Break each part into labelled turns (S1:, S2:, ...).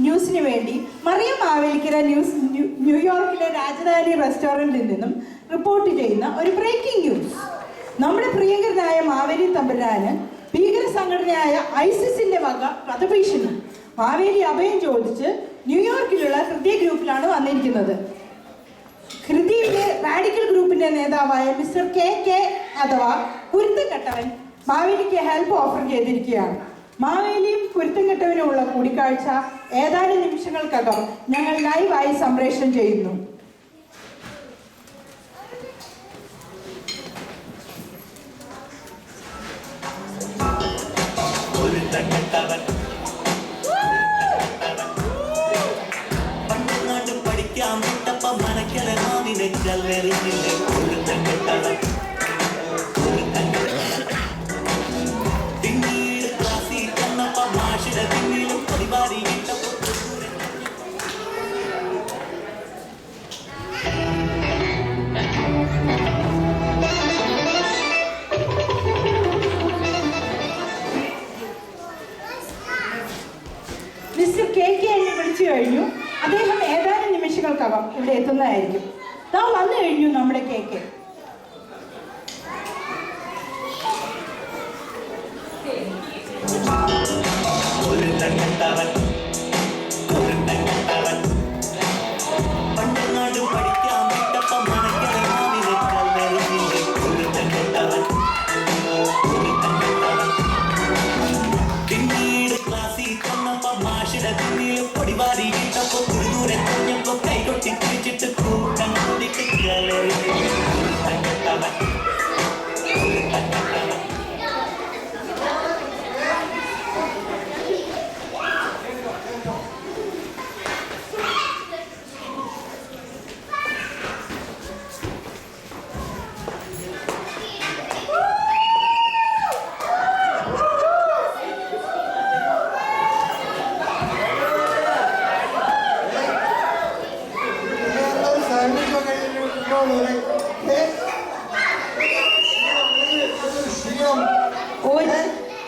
S1: ന്യൂസിന് വേണ്ടി മറിയം മാവേലിക്കര ന്യൂയോർക്കിലെ രാജധാനി റെസ്റ്റോറൻറ്റിൽ നിന്നും റിപ്പോർട്ട് ചെയ്യുന്ന ഒരു ബ്രേക്കിംഗ് ന്യൂസ്. നമ്മുടെ പ്രിയങ്കരനായ മാവേലി തമ്പുരാന് ഭീകര സംഘടനയായ ഐസിസിന്റെ വക വധഭീഷണി. മാവേലി അഭയം ചോദിച്ച് ന്യൂയോർക്കിലുള്ള ഹൃദയ ഗ്രൂപ്പിലാണ് വന്നിരിക്കുന്നത്. ഹൃദയിലെ റാഡിക്കൽ ഗ്രൂപ്പിന്റെ നേതാവായ മിസ്റ്റർ കെ അഥവാ കുരുത്തങ്കട്ടവൻ മാവേലിക്ക് ഹെൽപ്പ് ഓഫർ ചെയ്തിരിക്കുകയാണ്. മാവേലിയും കുരുത്തങ്കട്ടവനുമുള്ള കൂടിക്കാഴ്ച ഏതാനും നിമിഷങ്ങൾക്കകം ഞങ്ങൾ ലൈവായി സംപ്രേഷണം ചെയ്യുന്നു. മിസ്റ്റർ കെ എന്നെ വിളിച്ചു കഴിഞ്ഞു. അദ്ദേഹം ഏതാനും നിമിഷങ്ങൾക്കകം ഇവിടെ എത്തുന്നതായിരിക്കും. താൻ വന്നു കഴിഞ്ഞു നമ്മുടെ കെ.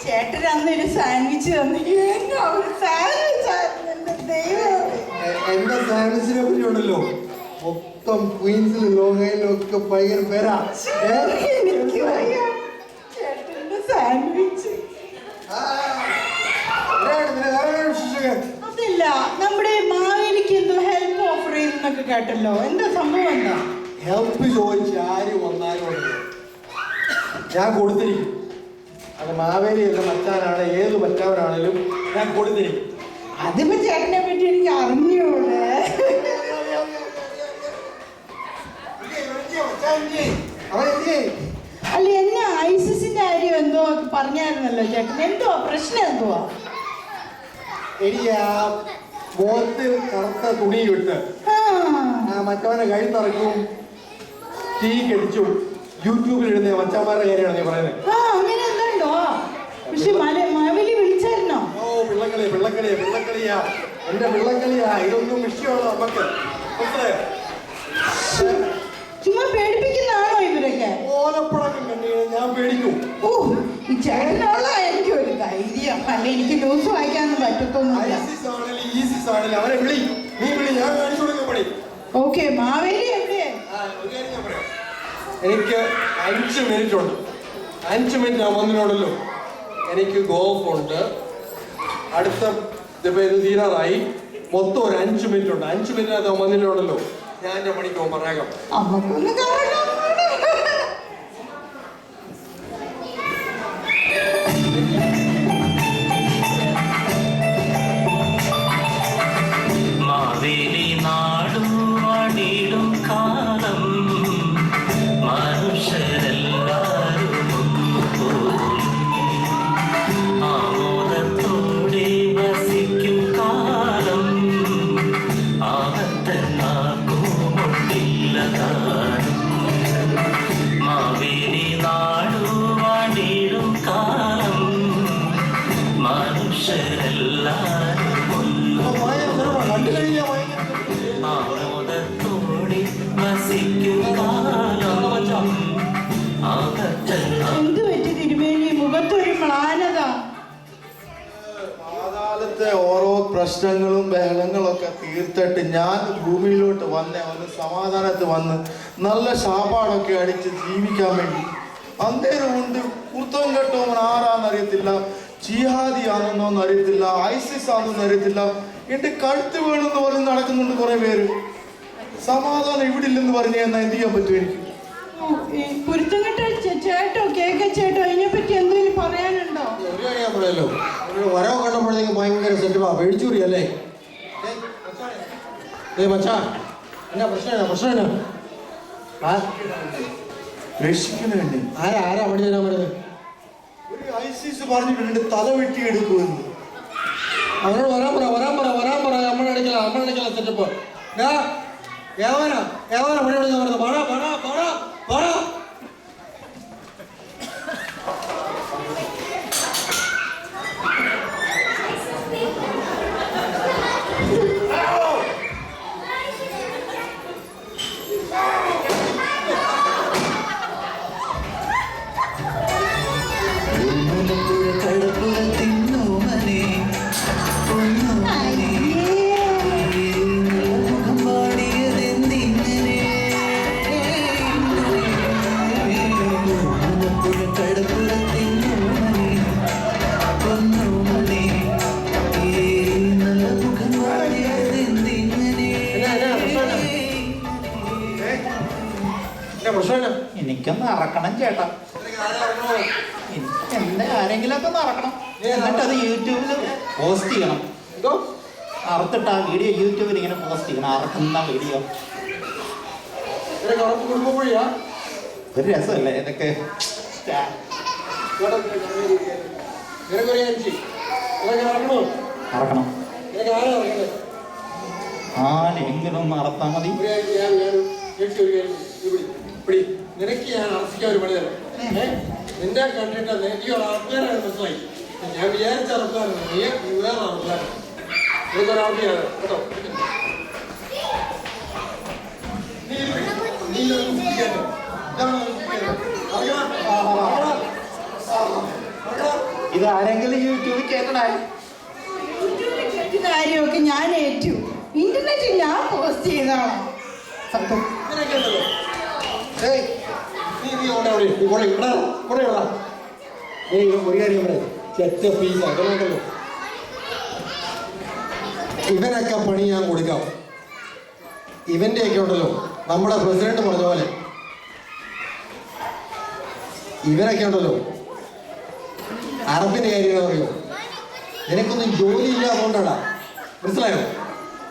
S1: ചേട്ടൻ അന്നൊരു സാൻഡ്വിച്ച് തന്നു.
S2: എന്റെ സാൻഡ്വിച്ചിനെ പറ്റി ഉണ്ടല്ലോ മൊത്തം ക്വീൻസിലും ലോകയിലും ഒക്കെ ഭയങ്കര പേരാ.
S1: സാൻഡ്വിച്ച് അതല്ല, നമ്മുടെ മാവേലിക്ക് എന്തോ ഹെൽപ്പ് ഓഫർ ചെയ്തെന്നൊക്കെ കേട്ടല്ലോ. എന്താ സംഭവം? എന്താ
S2: ഹെൽപ്പ് ചോദിച്ച് ആര് വന്നാലും ഞാൻ കൊടുത്തിരിക്കും. അത് മാവേലി എന്ന മച്ചാനാണ്, ഏത് മറ്റവനാണേലും ഞാൻ കൊടുത്തിരിക്കും.
S1: അതിപ്പോ ചേട്ടനെ പറ്റി എനിക്ക് അറിഞ്ഞൂടെ. അല്ല, എന്നെ ഐസിസിന്റെ കാര്യം എന്തോ പറഞ്ഞായിരുന്നല്ലോ ചേട്ടൻ. എന്തുവാ പ്രശ്നം? എന്തുവാ?
S2: എനിക്ക് ആ മുഖത്ത് കറുത്ത തുണി ഇട്ട് മറ്റവനെ കഴുത്തറക്കും തീ കടിച്ചു യൂട്യൂബിൽ ഇടുന്ന മച്ചാന്മാരുടെ കാര്യമാണ് നീ പറയുന്നത്.
S1: അങ്ങനെ എന്തുണ്ടോ? പക്ഷെ മാവേലി വിളിച്ചായിരുന്നോ?
S2: ഓ, പിള്ളക്കളിയാ എന്റെ പിള്ളക്കളിയാ. ഇതൊന്നും വിഷയമുള്ള നമുക്ക്
S1: ചുമ്മാ പേടിപ്പിക്കുന്നതാണോ ഇവരൊക്കെ?
S2: ഓലപ്പഴക്കം കണ്ടു ഞാൻ പേടിക്കും.
S1: ഓ, ഈ ചേട്ടനുള്ള എനിക്ക് ഒരു ധൈര്യം. അല്ല, എനിക്ക് ന്യൂസ് വായിക്കാനൊന്നും പറ്റത്തൊന്നുമില്ല.
S2: അവരെ വിളി, നീ വിളി, ഞാൻ കാണിച്ചു കൊടുക്കാൻ പണി.
S1: ഓക്കെ, മാവേലി എവിടെ?
S2: എനിക്ക് 5 മിനിറ്റ് ഉണ്ട്. 5 മിനിറ്റ് ഞാൻ വന്നിട്ടുണ്ടല്ലോ. എനിക്ക് ഗോൾഫ് ഉണ്ട്. അടുത്ത ഇത് തീരാറായി. മൊത്തം ഒരു 5 മിനിറ്റ് ഉണ്ട്. 5 മിനിറ്റിനകത്ത് വന്നിട്ടുണ്ടല്ലോ. ഞാൻ എൻ്റെ പണിക്ക് പോകും പറയാം.
S1: അമ്മക്കൊന്ന് കാണാം.
S3: മാവേലി നാടും വാടിയിടും കാലം മനുഷ്യരെല്ലാവരും ആമോദത്തോടെ വസിക്കും കാലം ആകത്തന്നാക്കുമുണ്ടില്ലതാനും. മാവേലി നാടു വാടിയിടും കാലം മനുഷ്യരെല്ലാവരും ആമോദത്തോടെ വസിക്കും കാലം ആകത്തന്ന.
S1: എന്ത് പറ്റി തിരുമേനി? മുഖത്തൊരു മ്ലാനത.
S4: ഇവിടുത്തെ ഓരോ പ്രശ്നങ്ങളും ബഹളങ്ങളൊക്കെ തീർത്തിട്ട് ഞാൻ ഭൂമിയിലോട്ട് വന്ന് ഒന്ന് സമാധാനത്തിൽ വന്ന് നല്ല ശാപാടൊക്കെ അടിച്ച് ജീവിക്കാൻ വേണ്ടി അന്നേരം ഉണ്ട് കുത്തം കെട്ടവൻ ആരാന്നറിയത്തില്ല, ജിഹാദി ആണെന്നോന്ന് അറിയത്തില്ല, ഐസിസ് ആണെന്ന് അറിയത്തില്ല, എന്റെ കഴുത്ത് വീണെന്ന് പറഞ്ഞ് നടക്കുന്നുണ്ട് കുറെ പേര്. സമാധാനം ഇവിടെ ഇല്ലെന്ന് പറഞ്ഞു എന്നാൽ എന്ത് ചെയ്യാൻ പറ്റും എനിക്ക്?
S1: കുരുത്തങ്കട്ട ചേട്ടോ കേക്ക ചേട്ടോ അതിനെപ്പറ്റി എന്തെങ്കിലും പറയാനുണ്ടോ?
S2: പറയല്ലോ വരവ് കണ്ടപ്പോഴത്തേക്ക് ഭയങ്കര സെറ്റപ്പാ പേടിച്ചൂറി അല്ലേ? മച്ചാ എന്നാ പ്രശ്നം
S4: രക്ഷിക്കണേ.
S2: ആരാ അവിടെ തരാൻ പറയുന്നത്?
S4: ഒരു ഐസിസ് പറഞ്ഞിട്ടുണ്ട് തല വെട്ടിയെടുക്കുമെന്ന്.
S2: അവനോട് വരാൻ പറ അമ്മടക്കല സെറ്റപ്പ്. ഏവനാ ഇവിടെ പറയുന്നത് പട
S5: എനിക്കൊന്ന് അറക്കണം ചേട്ടാ, എന്റെ ആരെങ്കിലും ഒക്കെ ഒന്ന് അറക്കണം, എന്നിട്ട് അത് യൂട്യൂബിൽ പോസ്റ്റ് ചെയ്യണം. അറുത്തിട്ട് ആ വീഡിയോ യൂട്യൂബിൽ ഇങ്ങനെ പോസ്റ്റ് ചെയ്യണം, അറക്കുന്ന വീഡിയോ. ഒരു രസമല്ലേ ഇതൊക്കെ? അറക്കണം, ആരെങ്കിലും ഒന്ന് അറത്താ മതി.
S2: നിനക്ക് ഞാൻ അർപ്പിക്കാൻ ഒരു പണി തരാം. നിന്റെ കണ്ടിട്ട് നീ ഒരു ആൾക്കാരാണ് മനസ്സിലായി. ഞാൻ വിചാരിച്ച ആൾക്കാരാണ്, നീ വേറെ ആൾക്കാരാണ്. നിനക്കൊരു ആൾക്കാരാണ് കേട്ടോ.
S5: ഇത് ആരെങ്കിലും യൂട്യൂബിൽ കേട്ടണേ.
S1: കാര്യമൊക്കെ ഞാൻ ഏറ്റു, ഇന്റർനെറ്റിൽ ഞാൻ പോസ്റ്റ് ചെയ്തോളാം.
S2: ഇവനൊക്കെ പണി ഞാൻ കൊടുക്കാം. ഇവന്റെയൊക്കെ ഉണ്ടല്ലോ നമ്മുടെ പ്രസിഡന്റ് പറഞ്ഞ പോലെ ഇവരൊക്കെ ഉണ്ടല്ലോ അറബിന്റെ കാര്യം പറയോ, നിനക്കൊന്നും ജോലി ഇല്ലാത്തതുകൊണ്ടാടാ, മനസ്സിലായോ?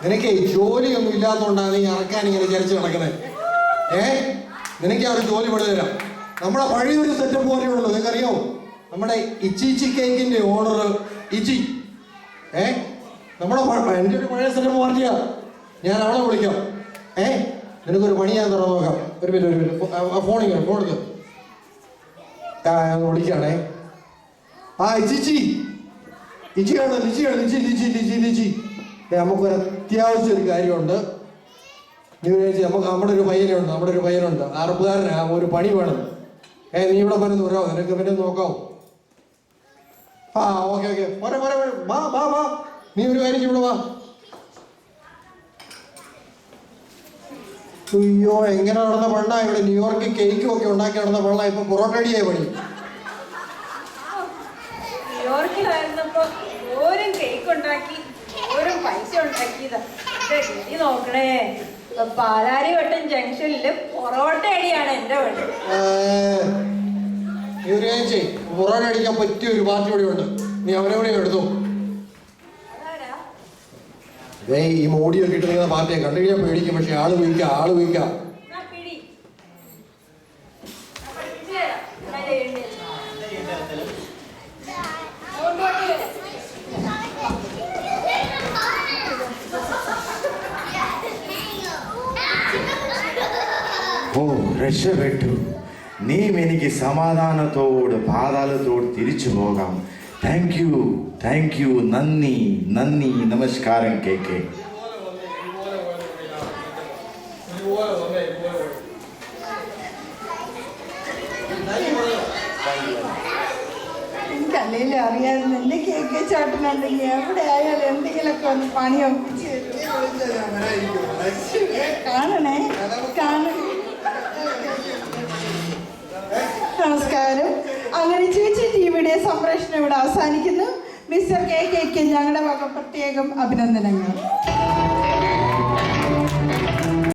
S2: നിനക്ക് ജോലിയൊന്നും ഇല്ലാത്തതുകൊണ്ടാണ് നീ അറക്കാൻ ഇങ്ങനെ വിചാരിച്ച് നടക്കുന്നത്. നിനക്ക് ആ ഒരു ജോലി പണി തരാം. നമ്മുടെ പഴയൊരു സെറ്റപ്പ് പോലെയുള്ളൂ, നിനക്കറിയാമോ? നമ്മുടെ ഇച്ചി കേക്കിന്റെ ഓണർ ഇച്ചി, നമ്മുടെ എൻ്റെ ഒരു പഴയ സെറ്റപ്പ് പാർട്ടിയാ. ഞാൻ അവളെ വിളിക്കാം. നിനക്കൊരു പണി ഞാൻ തുറന്നു നോക്കാം. ഒരു മിനിറ്റ് ഫോണിങ്ങനെ ഫോൺ എടുത്ത് വിളിക്കുകയാണേ. ഇച്ചിയാണ് ലിച്ചി. നമുക്കൊരു അത്യാവശ്യം ഒരു കാര്യമുണ്ട്. നമുക്ക് നമ്മുടെ ഒരു പയ്യനുണ്ട് അറുപുകാരനാ, ഒരു പണി വേണം. നീ ഇവിടെ വരുന്നു വരാമോ? നിനക്ക് പിന്നെ നോക്കാവോ? ഓക്കെ വാ നീ ഒരു കാര്യം ഇവിടെ വാ. അയ്യോ, എങ്ങനെ നടന്ന പണ്ണാ ഇവിടെ. ന്യൂയോർക്ക് കേക്കും ഒക്കെ ഉണ്ടാക്കി നടന്ന പണ്ണ ഇപ്പൊ പൊറോട്ടടിയായി പണി.
S6: ന്യൂയോർക്കിലായിരുന്നപ്പോ ഓരും കേക്ക് ഉണ്ടാക്കി ഓരും പൈസ ഉണ്ടാക്കിയതാ. നോക്കണേ, പാലാരിവട്ടം ജംഗ്ഷനില് പൊറോട്ട അടിയാണ് എന്റെ പണി.
S2: പൊറോട്ട അടിക്കാൻ പറ്റിയ ഒരു പാർട്ടി ഇവിടെ ഉണ്ട്. നീ അവരെവിടെ എടുത്തു. ഈ മോടിയൊക്കെ ഇട്ട് നിൽക്കുന്ന പാർട്ടിയെ കണ്ടു കഴിഞ്ഞാൽ പേടിക്കും. പക്ഷെ ആള് വീക്കാം.
S4: ഓ രക്ഷപ്പെട്ടു. നീയും എനിക്ക് സമാധാനത്തോട് പാതാളത്തോട് തിരിച്ചു പോകാം. താങ്ക് യു നന്ദി നമസ്കാരം കേക്ക്.
S1: എനിക്കല്ലേ ആരെങ്കിലും അറിയാതെ എൻ്റെ കേക്ക് ചേട്ടനുണ്ടെങ്കിൽ എവിടെ ആയാലും എന്തെങ്കിലുമൊക്കെ ഒന്ന് പണി ഒപ്പിച്ച് കാണണേ കാണണേ. നമസ്കാരം. അങ്ങനെ ചേച്ചി ടിവിയുടെ സംപ്രേഷണം ഇവിടെ അവസാനിക്കുന്നു. മിസ്റ്റർ കെ കെക്ക് ഞങ്ങളുടെ വക പ്രത്യേകം അഭിനന്ദനങ്ങൾ.